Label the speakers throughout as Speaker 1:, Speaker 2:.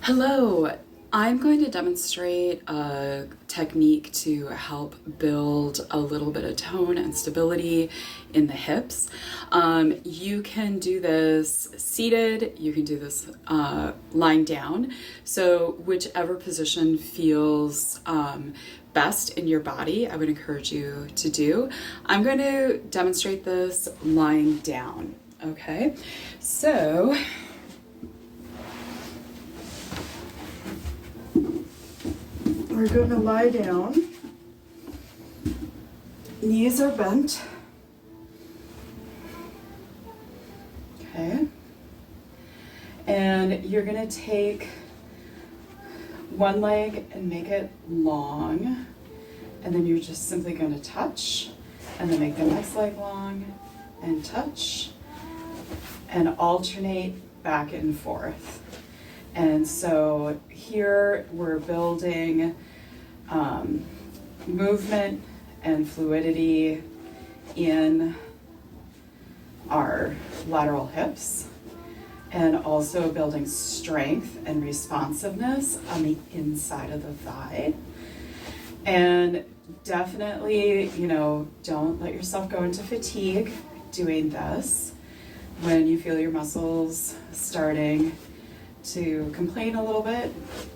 Speaker 1: Hello, I'm going to demonstrate a technique to help build a little bit of tone and stability in the hips. You can do this seated, you can do this lying down, so whichever position feels best in your body, I would encourage you to do. I'm going to demonstrate this lying down, okay? So we're going to lie down. Knees are bent. Okay. And you're going to take one leg and make it long. And then you're just simply going to touch. And then make the next leg long and touch. And alternate back and forth. And so here we're building movement and fluidity in our lateral hips, and also building strength and responsiveness on the inside of the thigh. And definitely, don't let yourself go into fatigue doing this. When you feel your muscles starting to complain a little bit,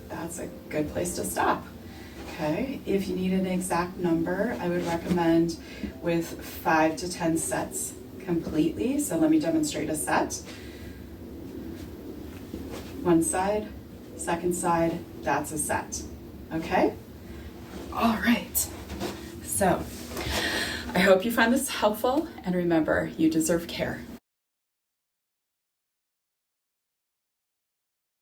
Speaker 1: that's a good place to stop. Okay, if you need an exact number, I would recommend with 5 to 10 sets completely. So let me demonstrate a set. One side, second side, that's a set. Okay? All right. So I hope you find this helpful, and remember, you deserve care.